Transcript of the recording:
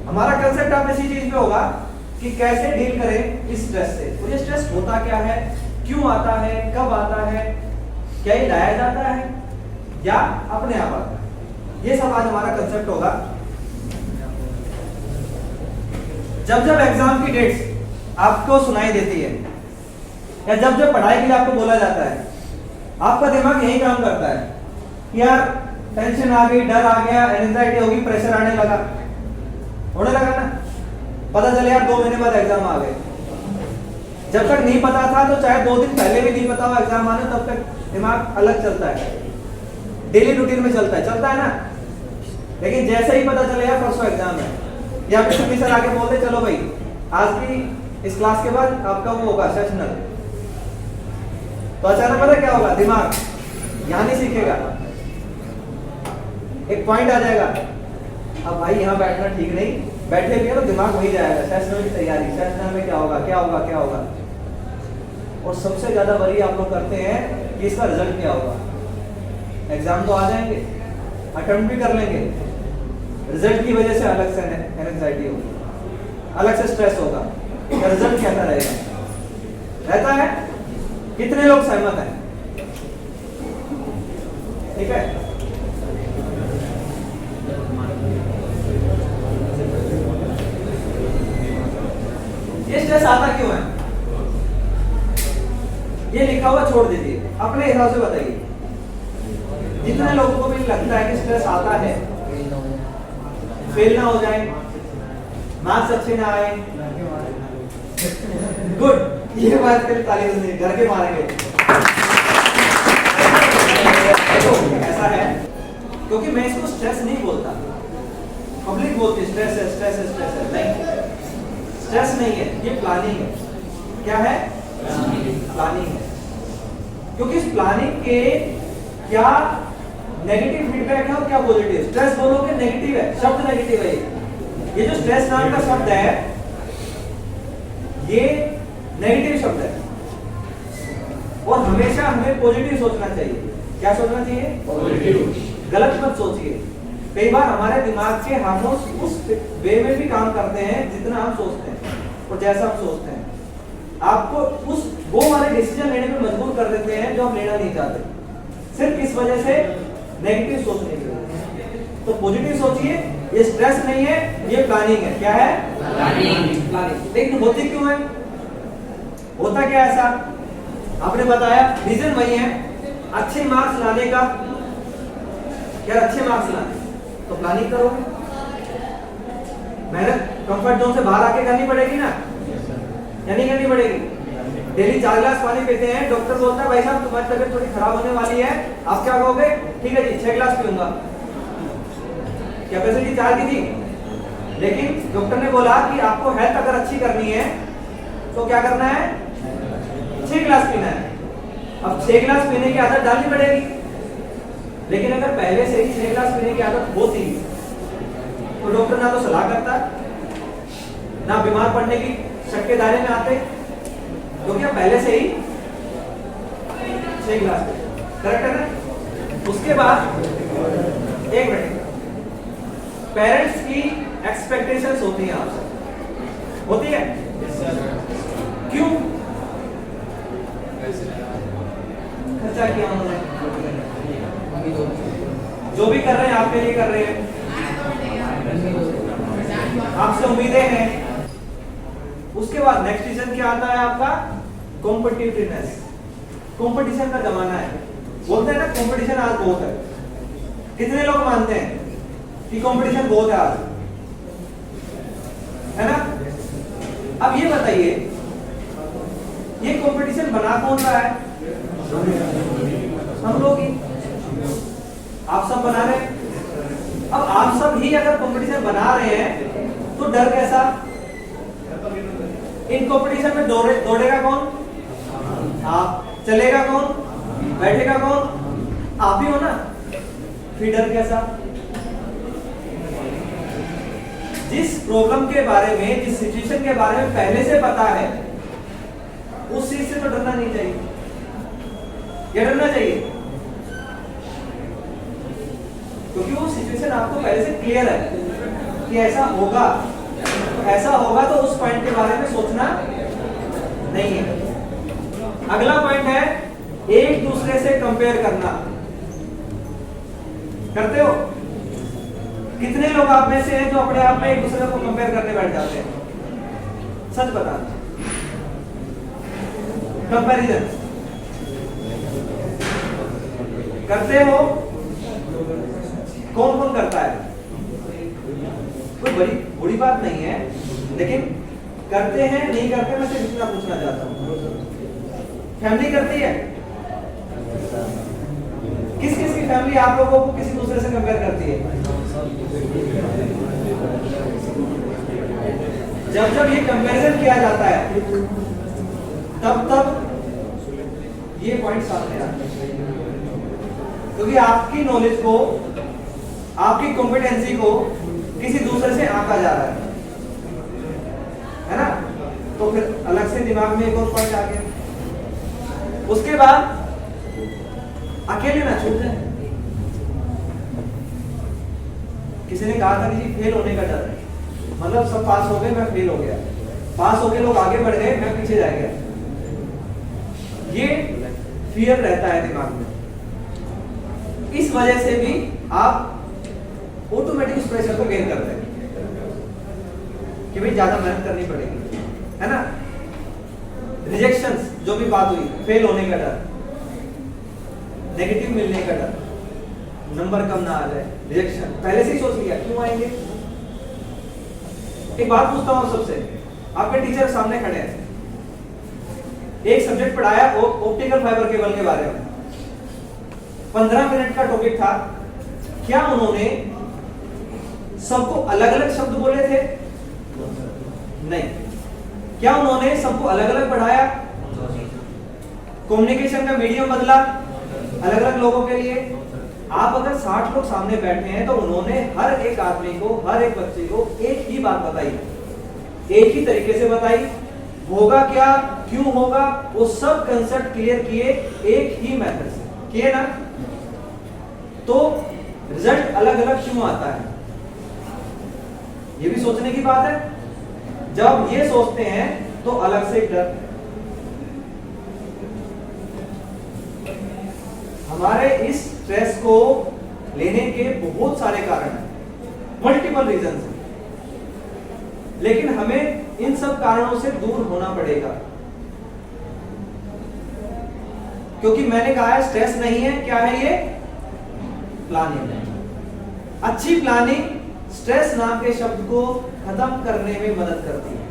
हमारा कंसेप्ट आप इसी चीज पे होगा कि कैसे डील करें इस स्ट्रेस से। तो ये स्ट्रेस होता क्या है, क्यों आता है, कब आता है, क्या ये लाया जाता है या अपने आप आता है, ये सब आज हमारा कंसेप्ट होगा। जब जब एग्जाम की डेट्स आपको सुनाई देती है या जब जब पढ़ाई के लिए आपको बोला जाता है, आपका दिमाग यही काम करता है कि यार टेंशन आ गई, डर आ गया, एंजाइटी होगी, प्रेशर आने लगा, होने लगा ना। पता चले यार 2 महीने बाद एग्जाम आ गए। जब तक नहीं पता था तो चाहे 2 दिन पहले भी नहीं पता हो एग्जाम आने, तब तक दिमाग अलग चलता है, डेली रूटीन में चलता है ना। लेकिन जैसे ही पता चले यार परसों एग्जाम है या फिर टीचर आके बोलते चलो भाई आज की इस क्लास के बाद आपका वो होगा सेशनल, तो अचानक पता क्या होगा, दिमाग यहाँ नहीं सीखेगा, एक पॉइंट आ जाएगा अब भाई यहाँ बैठना ठीक नहीं, बैठे भी है तो दिमाग वही जाएगा सेशनल की तैयारी, सेशनल में क्या होगा क्या होगा क्या होगा। और सबसे ज्यादा वरी आप लोग करते हैं कि इसका रिजल्ट क्या होगा। एग्जाम तो आ जाएंगे, अटेम्प्ट भी कर लेंगे, रिजल्ट की वजह से अलग से एंजाइटी होगी, अलग से स्ट्रेस होगा, रिजल्ट कैसा रहेगा, रहता है। कितने लोग सहमत हैं? ठीक है, ये स्ट्रेस आता क्यों है, ये लिखा हुआ छोड़ दीजिए, अपने हिसाब से बताइए। जितने लोगों को भी लगता है कि स्ट्रेस आता है, फेल ना हो जाए, मार्क्स अच्छे ना आए, गुड, ये बात करें ताली बजाइए, घर के मारेंगे। ऐसा है क्योंकि मैं इसको स्ट्रेस नहीं बोलता, पब्लिक बोलती है स्ट्रेस है स्ट्रेस है स्ट्रेस है। नहीं, स्ट्रेस नहीं है, ये प्लानिंग है। क्या है? प्लानिंग है। क्योंकि इस प्लानिंग के क्या नेगेटिव फीडबैक है और क्या पॉजिटिव। स्ट्रेस बोलोगे नेगेटिव है, शब्द नेगेटिव है। ये जो स्ट्रेस नाम का शब्द है ये नेगेटिव शब्द है और हमेशा हमें पॉजिटिव सोचना चाहिए। क्या सोचना चाहिए? पॉजिटिव। गलत मत सोचिए। कई बार हमारे दिमाग के हार्मोन्स उस वे में भी काम करते हैं जितना हम सोचते हैं और जैसा हम सोचते हैं, आपको उस वो वाले डिसीजन लेने में मजबूर कर देते हैं जो हम लेना नहीं चाहते, सिर्फ इस वजह से नेगेटिव सोचने की वजह से। तो पॉजिटिव सोचिए, ये स्ट्रेस नहीं है, ये प्लानिंग है। क्या है? प्लानिंग। लेकिन होती क्यों है? होता क्या ऐसा? आपने बताया रीजन वही है, अच्छे मार्क्स लाने का। यार अच्छे मार्क्स लाने तो प्लानिंग करोगे, मेहनत कंफर्ट जोन से बाहर आके करनी पड़ेगी ना, या नहीं करनी पड़ेगी? डेली 4 गिलास पानी पीते हैं, डॉक्टर बोलता है भाई साहब तुम्हारी तबीयत थोड़ी खराब होने वाली है, आप क्या कहोगे? ठीक है जी 6 गिलास पीऊंगा। कैपेसिटी 4 की थी, लेकिन डॉक्टर ने बोला कि आपको हेल्थ अगर अच्छी करनी है तो क्या करना है? 6 गिलास पीना है। अब 6 गिलास पीने की आदत डालनी पड़ेगी, लेकिन अगर पहले से ही 6 गिलास पीने की आदत होती तो डॉक्टर ना तो सलाह करता, ना बीमार पड़ने की शक के दायरे में आते, क्योंकि आप पहले से ही 6 गिलास करेक्ट है ना। उसके बाद एक मिनट, पेरेंट्स की एक्सपेक्टेशंस होती हैं आपसे, होती है? क्यों? खर्चा किया उन्होंने, जो भी कर रहे हैं आपके लिए कर रहे हैं, आपसे उम्मीदें हैं। उसके बाद नेक्स्ट रीजन क्या आता है आपका? कॉम्पिटिटिवनेस। कंपटीशन का जमाना है, बोलते हैं ना कंपटीशन आज बहुत है। कितने लोग मानते हैं कि कंपटीशन बहुत है आज, है ना? अब ये बताइए ये कंपटीशन बना कौन रहा है? हम लोग ही, आप सब बना रहे हैं। अब आप सब ही अगर कंपटीशन बना रहे हैं तो डर कैसा? इन कंपटीशन में दौड़ेगा कौन? आप। चलेगा कौन? बैठेगा कौन? आप ही हो ना। फिर डर कैसा? जिस प्रॉब्लम के बारे में, जिस सिचुएशन के बारे में पहले से पता है, उस चीज से तो डरना नहीं चाहिए। क्या डरना चाहिए? क्योंकि वो सिचुएशन आपको पहले से क्लियर है कि ऐसा होगा। ऐसा होगा तो उस पॉइंट के बारे में सोचना नहीं है। अगला पॉइंट है एक दूसरे से कंपेयर करना। करते हो? कितने लोग आप में से हैं जो अपने आप में एक दूसरे को कंपेयर करने बैठ जाते हैं? सच बता। कंपैरिजन करते हो? कौन कौन करता है? कोई बड़ी बुरी बात नहीं है, लेकिन करते हैं नहीं करते, मैं सिर्फ इतना पूछना चाहता हूं। फैमिली करती है? किस किस की फैमिली आप लोगों को किसी दूसरे से कंपेयर करती है? जब जब ये कंपैरिजन किया जाता है तब तब ये पॉइंट सामने आता है, क्योंकि आपकी नॉलेज को, आपकी कॉम्पिटेंसी को किसी दूसरे से आंका जा रहा है ना? तो फिर अलग से दिमाग में एक और पॉइंट आ गया। उसके बाद अकेले ना छूट जाए। किसी ने कहा था कि जी फेल होने का डर है, मतलब सब पास हो गए, मैं फेल हो गया, पास हो गए लोग आगे बढ़ गए, मैं पीछे रह गया। ये फियर रहता है दिमाग में। इस वजह से भी आप ऑटोमेटिक उस प्रेशर को गेन करते हैं कि भाई ज्यादा मेहनत करनी पड़ेगी, है ना? रिजेक्शंस जो भी बात हुई, फेल होने का डर, नेगेटिव मिलने का डर, नंबर कम ना आ जाए, रिजेक्शन पहले से ही सोच लिया क्यों आएंगे। एक बात पूछता हूं सबसे, आपके टीचर सामने खड़े हैं, एक सब्जेक्ट पढ़ाया ऑप्टिकल फाइबर केबल के बारे में, 15 मिनट का टॉपिक था, क्या उन्होंने सबको अलग अलग शब्द बोले थे? नहीं। क्या उन्होंने सबको अलग अलग पढ़ाया? कम्युनिकेशन का मीडियम बदला अलग अलग लोगों के लिए? आप अगर 60 लोग सामने बैठे हैं तो उन्होंने हर एक आदमी को, हर एक बच्चे को एक ही बात बताई, एक ही तरीके से बताई, होगा क्या, क्यों होगा, वो सब कंसेप्ट क्लियर किए एक ही मेथड से किए ना? तो रिजल्ट अलग अलग क्यों आता है? ये भी सोचने की बात है। जब ये सोचते हैं तो अलग से डर। हमारे इस स्ट्रेस को लेने के बहुत सारे कारण हैं, मल्टीपल रीजंस हैं, लेकिन हमें इन सब कारणों से दूर होना पड़ेगा। क्योंकि मैंने कहा है स्ट्रेस नहीं है, क्या है ये? प्लानिंग। अच्छी प्लानिंग स्ट्रेस नाम के शब्द को खत्म करने में मदद करती है।